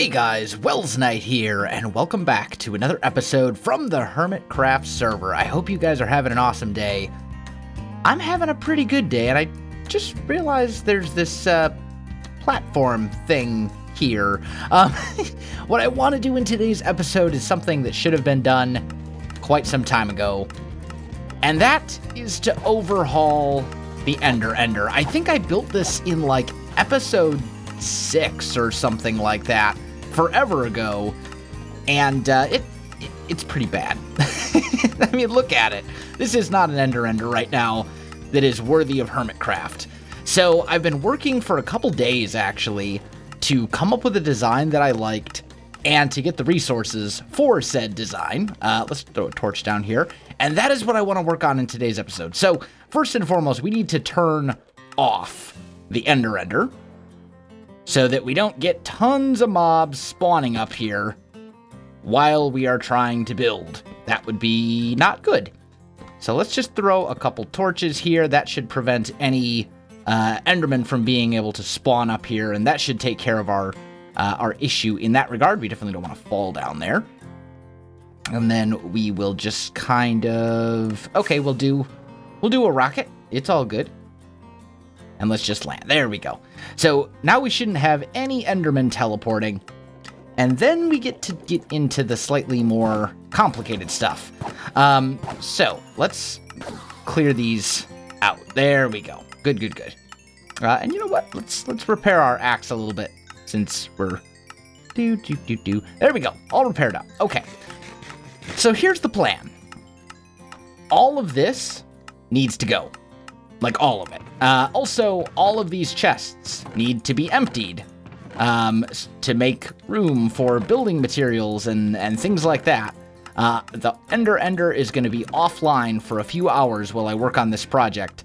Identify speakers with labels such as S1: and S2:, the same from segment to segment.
S1: Hey guys, Welsknight here, and welcome back to another episode from the Hermitcraft server. I hope you guys are having an awesome day. I'm having a pretty good day, and I just realized there's this platform thing here. What I want to do in today's episode is something that should have been done quite some time ago, and that is to overhaul the Ender. I think I built this in like episode 6 or something like that forever ago, and it's pretty bad. I mean, look at it. This is not an Ender right now that is worthy of Hermitcraft. So I've been working for a couple days actually to come up with a design that I liked and to get the resources for said design. Let's throw a torch down here, and that is what I want to work on in today's episode. So first and foremost, we need to turn off the Ender so that we don't get tons of mobs spawning up here while we are trying to build. That would be not good. So let's just throw a couple torches here. That should prevent any Endermen from being able to spawn up here, and that should take care of our issue in that regard. We definitely don't want to fall down there. And then we will just kind of... Okay, we'll do a rocket. It's all good. And let's just land. There we go. So now we shouldn't have any Endermen teleporting. And then we get to get into the slightly more complicated stuff. So let's clear these out. There we go. Good. And you know what? Let's repair our axe a little bit since we're There we go. All repaired up. Okay. So here's the plan. All of this needs to go. Like all of it. Also, all of these chests need to be emptied to make room for building materials and things like that. The Ender is going to be offline for a few hours while I work on this project.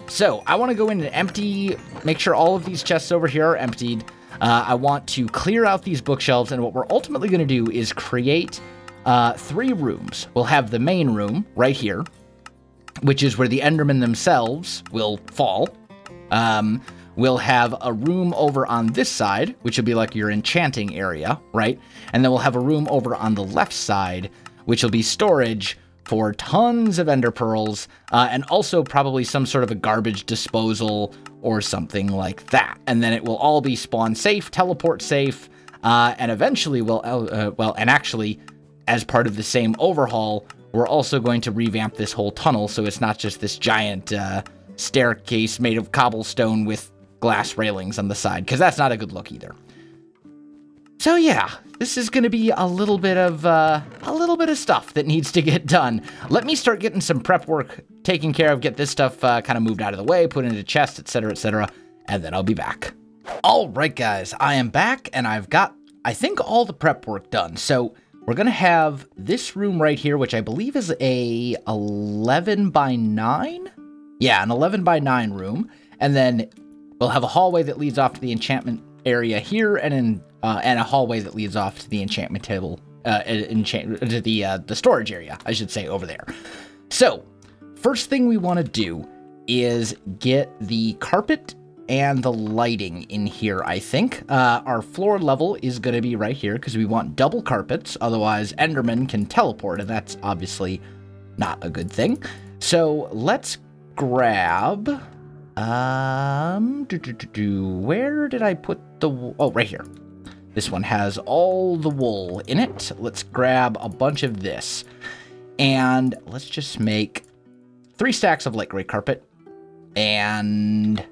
S1: So I want to go in and empty, make sure all of these chests over here are emptied. I want to clear out these bookshelves, and what we're ultimately going to do is create 3 rooms. We'll have the main room right here, which is where the Endermen themselves will fall. We'll have a room over on this side, which will be like your enchanting area, right? And then we'll have a room over on the left side, which will be storage for tons of ender pearls, and also probably some sort of a garbage disposal or something like that. And then it will all be spawn safe, teleport safe, and eventually we'll, and actually, as part of the same overhaul, we're also going to revamp this whole tunnel so it's not just this giant staircase made of cobblestone with glass railings on the side, because that's not a good look either. So yeah, this is going to be a little bit of stuff that needs to get done. Let me start getting some prep work taken care of, get this stuff kind of moved out of the way, put into chests, etc., and then I'll be back. All right, guys, I am back, and I've got, I think, all the prep work done. So we're going to have this room right here, which I believe is a 11 by 9? Yeah, an 11 by 9 room. And then we'll have a hallway that leads off to the enchantment area here, and a hallway that leads off to the enchantment table, to the storage area, I should say, over there. So, first thing we want to do is get the carpet and the lighting in here, I think. Our floor level is going to be right here because we want double carpets. Otherwise, Endermen can teleport, and that's obviously not a good thing. So let's grab... where did I put the... Oh, right here. This one has all the wool in it. Let's grab a bunch of this. And let's just make 3 stacks of light gray carpet. And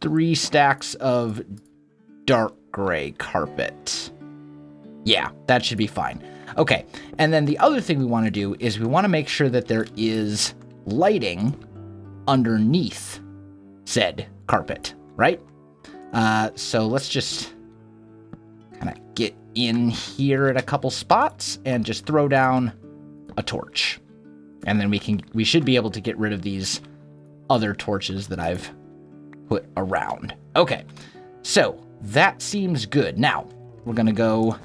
S1: 3 stacks of dark gray carpet. Yeah, that should be fine. Okay, and then the other thing we want to do is we want to make sure that there is lighting underneath said carpet, right? So let's just kind of get in here at a couple spots and just throw down a torch. And then we should be able to get rid of these other torches that I've put around. Okay, so that seems good. Now, we're going to go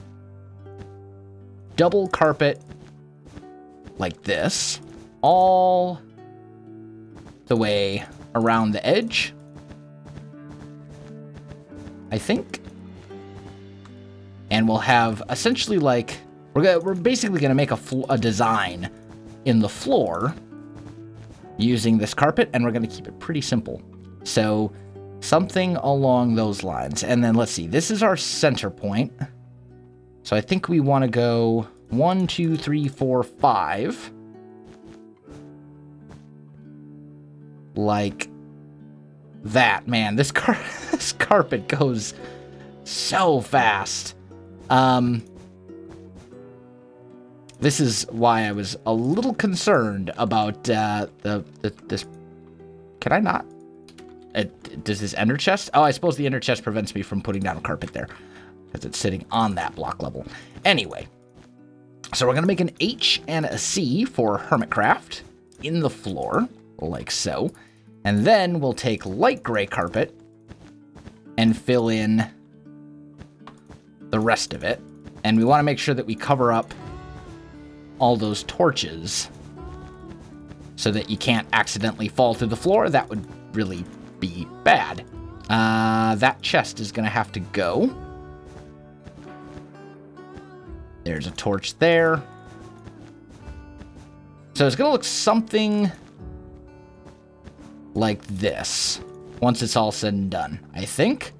S1: double carpet like this, all the way around the edge. I think. And we'll have essentially like, we're basically going to make a design in the floor using this carpet, and we're going to keep it pretty simple. So something along those lines. And then let's see, this is our center point. So I think we want to go 1, 2, 3, 4, 5. Like that. Man, this carpet goes so fast. This is why I was a little concerned about this. Can I not? Does this ender chest? Oh, I suppose the ender chest prevents me from putting down a carpet there because it's sitting on that block level. Anyway, so we're going to make an H and a C for Hermitcraft in the floor, like so. And then we'll take light gray carpet and fill in the rest of it. And we want to make sure that we cover up all those torches so that you can't accidentally fall through the floor. That would really be bad. That chest is going to have to go. There's a torch there. So it's going to look something like this once it's all said and done, I think.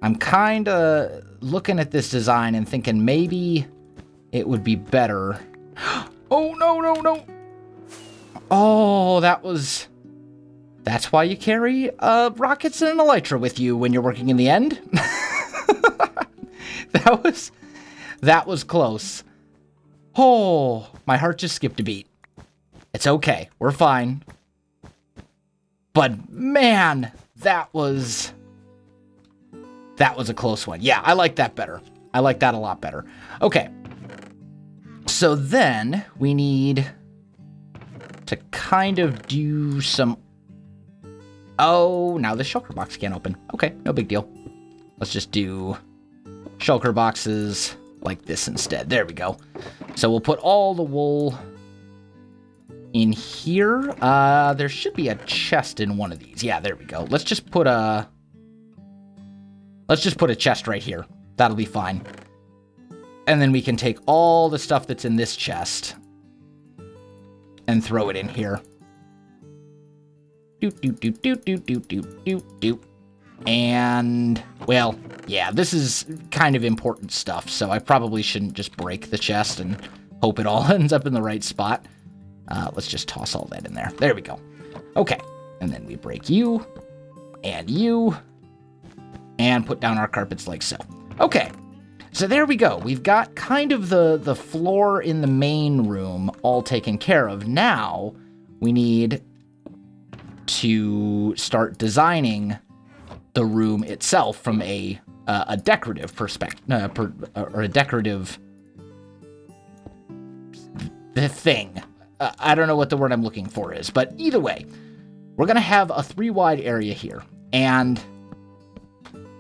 S1: I'm kind of looking at this design and thinking maybe it would be better. Oh, no, no, no. Oh, that's why you carry rockets and an elytra with you when you're working in the end. That was close. Oh, my heart just skipped a beat. It's okay. We're fine. But man, that was a close one. Yeah, I like that better. I like that a lot better. Okay. So then we need to kind of do some... Oh, now the shulker box can't open. Okay, no big deal. Let's just do shulker boxes like this instead. There we go. So we'll put all the wool in here. There should be a chest in one of these. Yeah, there we go. Let's just put a chest right here. That'll be fine. And then we can take all the stuff that's in this chest and throw it in here. And, well, yeah, this is kind of important stuff, so I probably shouldn't just break the chest and hope it all ends up in the right spot. Let's just toss all that in there. There we go. Okay, and then we break you, and put down our carpets like so. Okay, so there we go. We've got kind of the floor in the main room all taken care of. Now we need to start designing the room itself from a decorative perspective, or a decorative thing. I don't know what the word I'm looking for is, but either way, we're going to have a 3-wide area here, and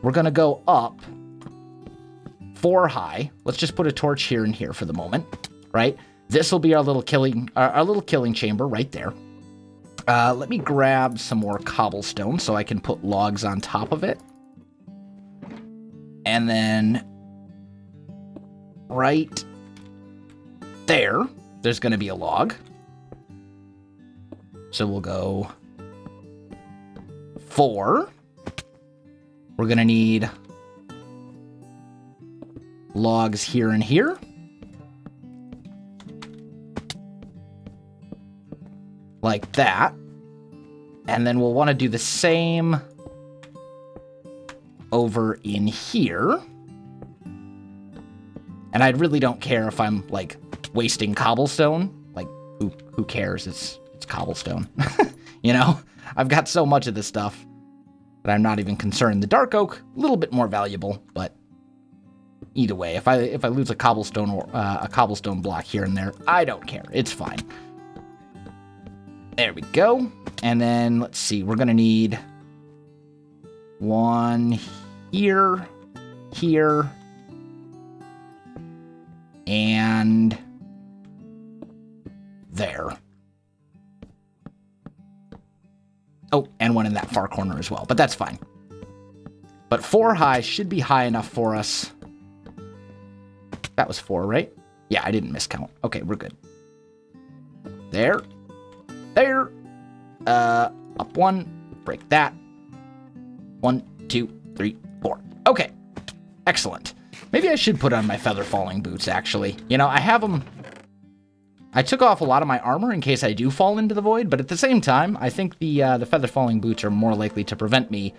S1: we're going to go up 4 high. Let's just put a torch here and here for the moment, right? This will be our little killing chamber right there. Let me grab some more cobblestone so I can put logs on top of it. And then right there's going to be a log. So we'll go 4. We're going to need logs here and here. Like that. And then we'll want to do the same over in here. And I really don't care if I'm, like, wasting cobblestone. Like, who cares? It's cobblestone. You know? I've got so much of this stuff that I'm not even concerned. The dark oak, a little bit more valuable, but either way, if I lose a cobblestone or a cobblestone block here and there, I don't care. It's fine. There we go. And then, let's see, we're going to need 1 here, here, and there. Oh, and one in that far corner as well, but that's fine. But 4 high should be high enough for us. That was 4, right? Yeah, I didn't miscount. Okay, we're good. There. There. Up 1. Break that. 1, 2, 3, 4. Okay. Excellent. Maybe I should put on my feather falling boots, actually. You know, I have them... I took off a lot of my armor in case I do fall into the void, but at the same time, I think the feather falling boots are more likely to prevent me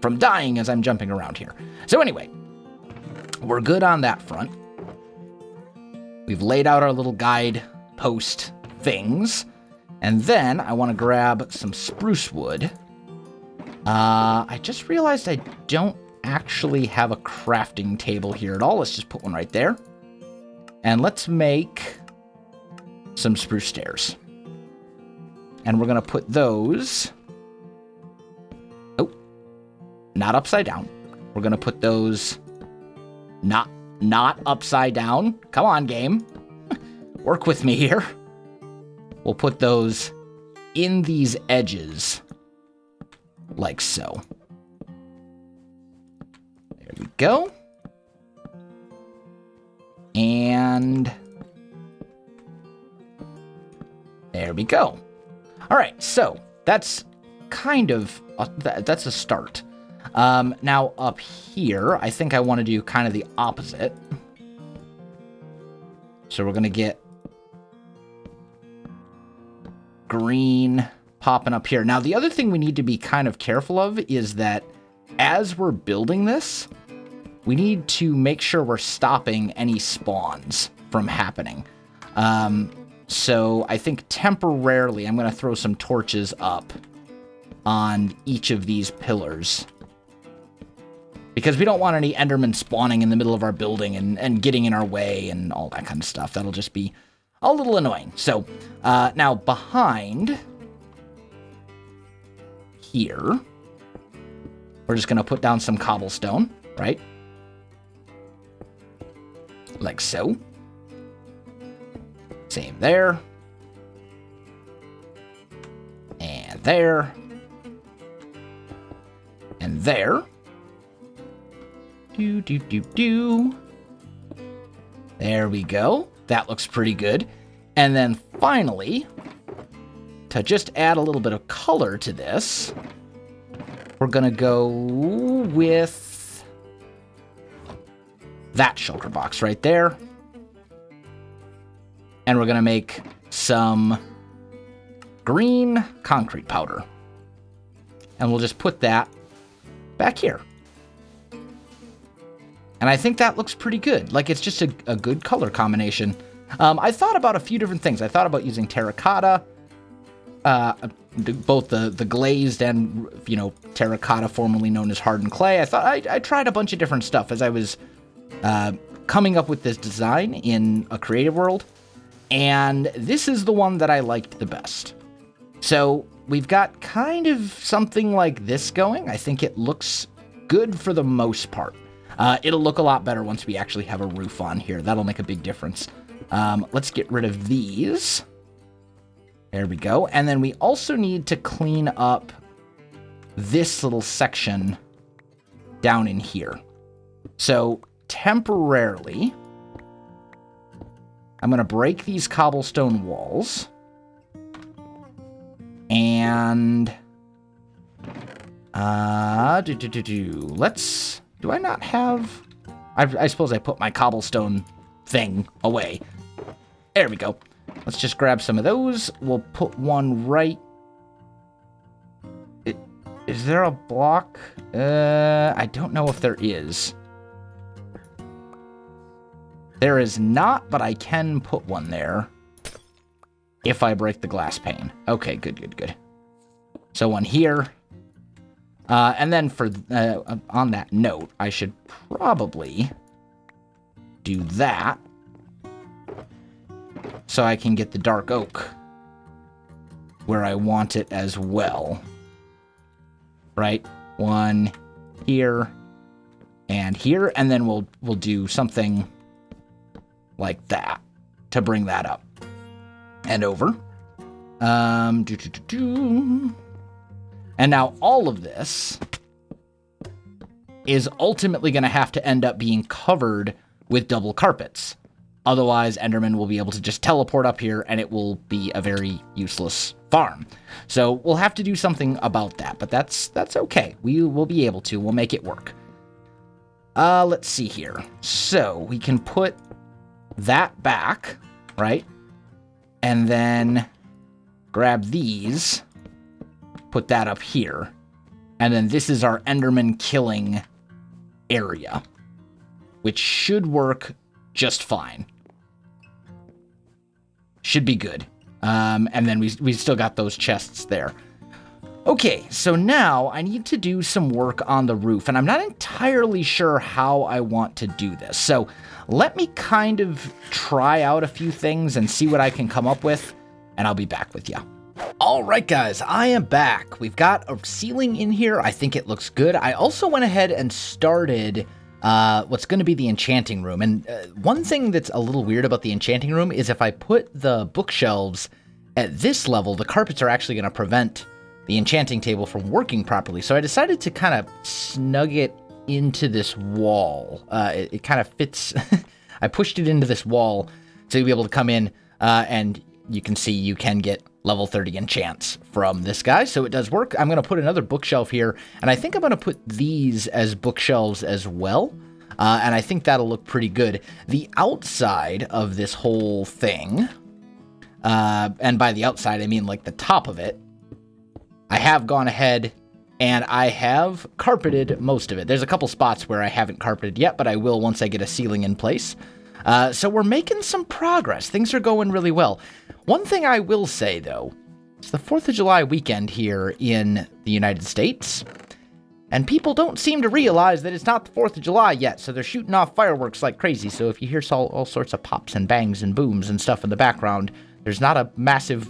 S1: from dying as I'm jumping around here. So anyway, we're good on that front. We've laid out our little guide post things. And then I want to grab some spruce wood. I just realized I don't actually have a crafting table here at all. Let's just put one right there. And let's make some spruce stairs. And we're going to put those... Oh, not upside down. We're going to put those not upside down. Come on, game. Work with me here. We'll put those in these edges, like so. There we go. And there we go. All right, so that's kind of, that's a start. Now up here, I think I want to do kind of the opposite. So we're going to get green popping up here. Now, the other thing we need to be kind of careful of is that as we're building this, we need to make sure we're stopping any spawns from happening. So I think temporarily I'm going to throw some torches up on each of these pillars, because we don't want any Endermen spawning in the middle of our building and getting in our way and all that kind of stuff. That'll just be a little annoying. So now behind here, we're just going to put down some cobblestone, right? Like so. Same there. And there. And there. There we go. That looks pretty good. And then finally, to just add a little bit of color to this, we're going to go with that shulker box right there. And we're going to make some green concrete powder. And we'll just put that back here. And I think that looks pretty good. Like, it's just a good color combination. I thought about a few different things. I thought about using terracotta, both the glazed and, you know, terracotta, formerly known as hardened clay. I tried a bunch of different stuff as I was coming up with this design in a creative world. And this is the one that I liked the best. So we've got kind of something like this going. I think it looks good for the most part. It'll look a lot better once we actually have a roof on here. That'll make a big difference. Let's get rid of these. There we go. And then we also need to clean up this little section down in here. So temporarily, I'm going to break these cobblestone walls. And let's... Do I not have... I suppose I put my cobblestone thing away. There we go. Let's just grab some of those. We'll put one right... Is there a block? I don't know if there is. There is not, but I can put one there if I break the glass pane. Okay, good. So one here. And then for on that note, I should probably do that so I can get the dark oak where I want it as well. Right? One here and here, and then we'll do something like that to bring that up and over. And And now all of this is ultimately going to have to end up being covered with double carpets. Otherwise, Enderman will be able to just teleport up here, and it will be a very useless farm. So we'll have to do something about that, but that's okay. We will be able to. We'll make it work. Let's see here. So we can put that back, right? And then grab these, put that up here, and then this is our Enderman killing area, which should work just fine. Should be good. And then we still got those chests there. Okay, so now I need to do some work on the roof, and I'm not entirely sure how I want to do this. So let me kind of try out a few things and see what I can come up with, and I'll be back with you. All right, guys, I am back. We've got a ceiling in here. I think it looks good. I also went ahead and started what's going to be the Enchanting Room. And one thing that's a little weird about the Enchanting Room is if I put the bookshelves at this level, the carpets are actually going to prevent the enchanting table from working properly. So I decided to kind of snug it into this wall. It kind of fits. I pushed it into this wall so you'll be able to come in and you can see you can get level 30 enchants from this guy. So it does work. I'm going to put another bookshelf here, and I think I'm going to put these as bookshelves as well. And I think that'll look pretty good. The outside of this whole thing, and by the outside, I mean like the top of it, I have gone ahead and I have carpeted most of it. There's a couple spots where I haven't carpeted yet, but I will once I get a ceiling in place. So we're making some progress. Things are going really well. One thing I will say, though, it's the 4th of July weekend here in the United States, and people don't seem to realize that it's not the 4th of July yet, so they're shooting off fireworks like crazy. So if you hear all sorts of pops and bangs and booms and stuff in the background, there's not a massive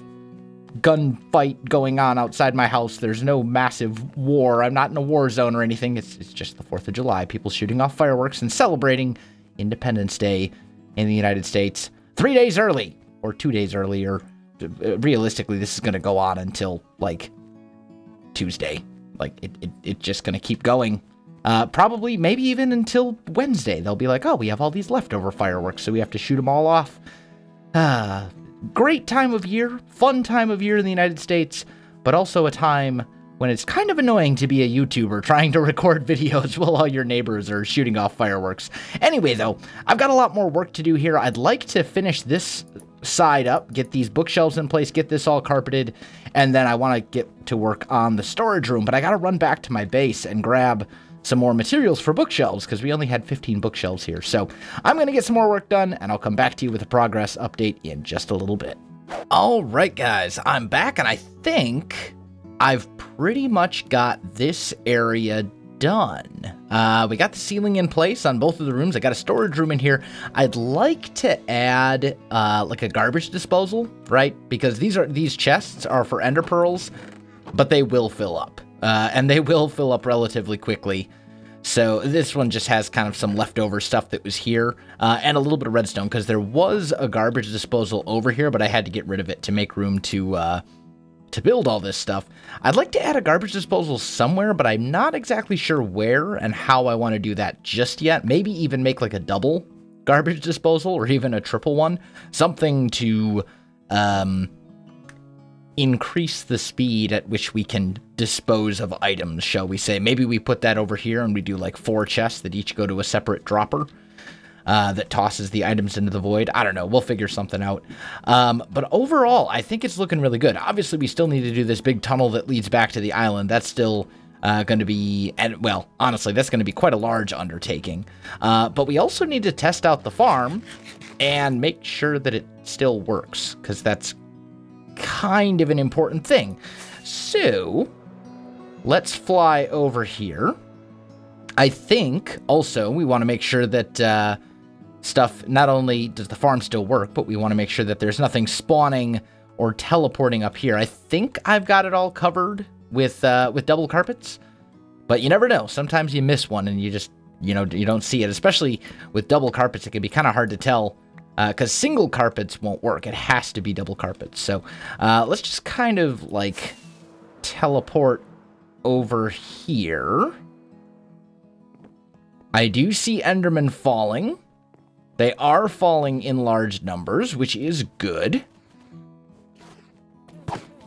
S1: gunfight going on outside my house. There's no massive war. I'm not in a war zone or anything. It's just the 4th of July. People shooting off fireworks and celebrating Independence Day in the United States 3 days early, or 2 days earlier. Realistically, this is going to go on until, like, Tuesday. Like, it's just going to keep going. Probably, maybe even until Wednesday. They'll be like, oh, we have all these leftover fireworks, so we have to shoot them all off. Great time of year, fun time of year in the United States, but also a time when it's kind of annoying to be a YouTuber trying to record videos while all your neighbors are shooting off fireworks. Anyway, though, I've got a lot more work to do here. I'd like to finish this side up, get these bookshelves in place, get this all carpeted, and then I want to get to work on the storage room, but I got to run back to my base and grab some more materials for bookshelves, because we only had 15 bookshelves here. So I'm going to get some more work done, and I'll come back to you with a progress update in just a little bit. All right, guys, I'm back, and I think I've pretty much got this area done. We got the ceiling in place on both of the rooms. I got a storage room in here. I'd like to add like a garbage disposal, right? Because these chests are for ender pearls, but they will fill up. And they will fill up relatively quickly. So this one just has kind of some leftover stuff that was here, and a little bit of redstone, because there was a garbage disposal over here, but I had to get rid of it to make room to build all this stuff. I'd like to add a garbage disposal somewhere, but I'm not exactly sure where and how I want to do that just yet. Maybe even make like a double garbage disposal, or even a triple one. Something to increase the speed at which we can dispose of items, shall we say. Maybe we put that over here and we do like 4 chests that each go to a separate dropper that tosses the items into the void. I don't know. We'll figure something out. But overall, I think it's looking really good. Obviously, we still need to do this big tunnel that leads back to the island. That's still going to be, and well, honestly, that's going to be quite a large undertaking. But we also need to test out the farm and make sure that it still works, because that's kind of an important thing. So let's fly over here. I think also we want to make sure that stuff, not only does the farm still work, but we want to make sure that there's nothing spawning or teleporting up here. I think I've got it all covered with double carpets, but you never know. Sometimes you miss one and you just, you don't see it. Especially with double carpets, it can be kind of hard to tell, because single carpets won't work. It has to be double carpets. So let's just kind of like teleport over here, I do see Endermen falling. They are falling in large numbers, which is good.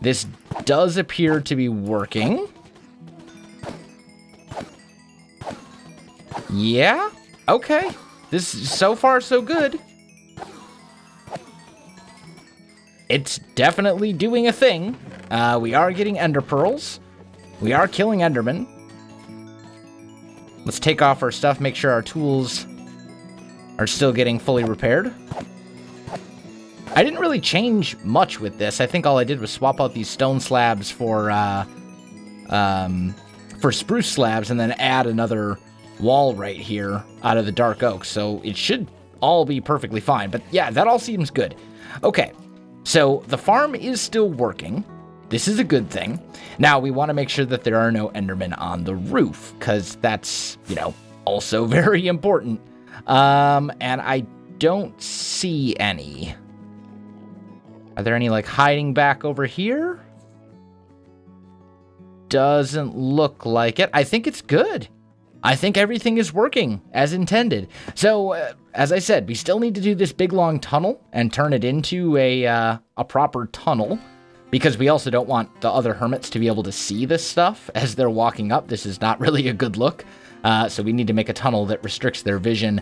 S1: This does appear to be working. Yeah, okay. This so far so good. It's definitely doing a thing. We are getting ender pearls. We are killing endermen. Let's take off our stuff, make sure our tools are still getting fully repaired. I didn't really change much with this. I think all I did was swap out these stone slabs for spruce slabs and then add another wall right here out of the dark oak. So it should all be perfectly fine. But yeah, that all seems good. Okay, so the farm is still working. This is a good thing. Now, we want to make sure that there are no endermen on the roof, because that's, you know, also very important. And I don't see any. Are there any, like, hiding back over here? Doesn't look like it. I think it's good. I think everything is working as intended. So, as I said, we still need to do this big, long tunnel and turn it into a proper tunnel, because we also don't want the other hermits to be able to see this stuff as they're walking up. This is not really a good look. So we need to make a tunnel that restricts their vision.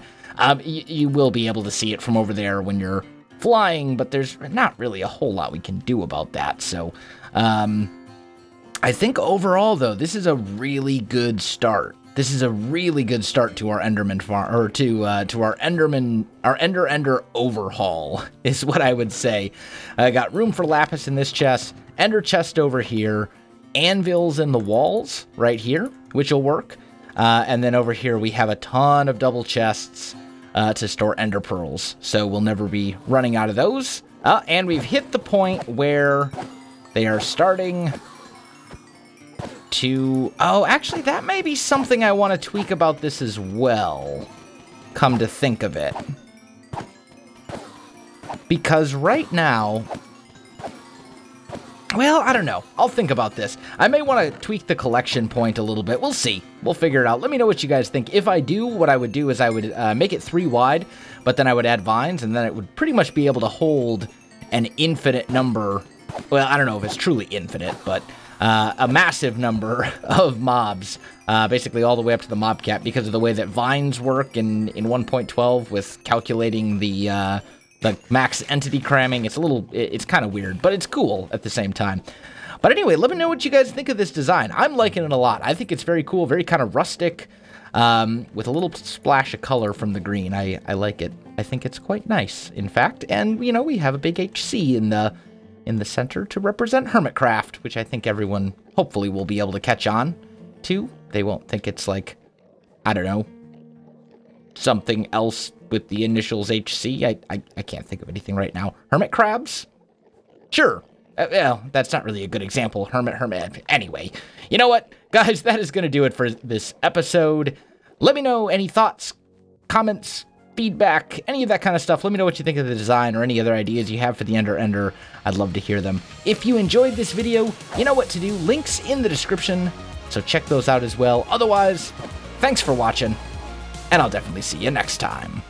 S1: You will be able to see it from over there when you're flying, but there's not really a whole lot we can do about that. So I think overall, though, this is a really good start. This is a really good start to our Enderman farm, or to our Ender overhaul, is what I would say. I got room for lapis in this chest, Ender chest over here, anvils in the walls right here, which will work. And then over here we have a ton of double chests to store Ender pearls, so we'll never be running out of those. And we've hit the point where they are starting to... Oh, actually, that may be something I want to tweak about this as well, come to think of it. Because right now... Well, I don't know. I'll think about this. I may want to tweak the collection point a little bit. We'll see. We'll figure it out. Let me know what you guys think. If I do, what I would do is I would make it 3 wide, but then I would add vines, and then it would pretty much be able to hold an infinite number. Well, I don't know if it's truly infinite, but a massive number of mobs, basically all the way up to the mob cap, because of the way that vines work in 1.12 with calculating the max entity cramming. It's kind of weird, but it's cool at the same time. But anyway, let me know what you guys think of this design. I'm liking it a lot. I think it's very cool, very kind of rustic, with a little splash of color from the green. I like it. I think it's quite nice, in fact. And, you know, we have a big HC in the center to represent Hermitcraft, which I think everyone hopefully will be able to catch on to. They won't think it's like, I don't know, something else with the initials HC. I can't think of anything right now. Hermit crabs? Sure. Well, that's not really a good example. Hermit. Anyway, you know what? Guys, that is going to do it for this episode. Let me know any thoughts, comments, feedback, any of that kind of stuff. Let me know what you think of the design or any other ideas you have for the Ender. I'd love to hear them. If you enjoyed this video, you know what to do. Links in the description, so check those out as well. Otherwise, thanks for watching, and I'll definitely see you next time.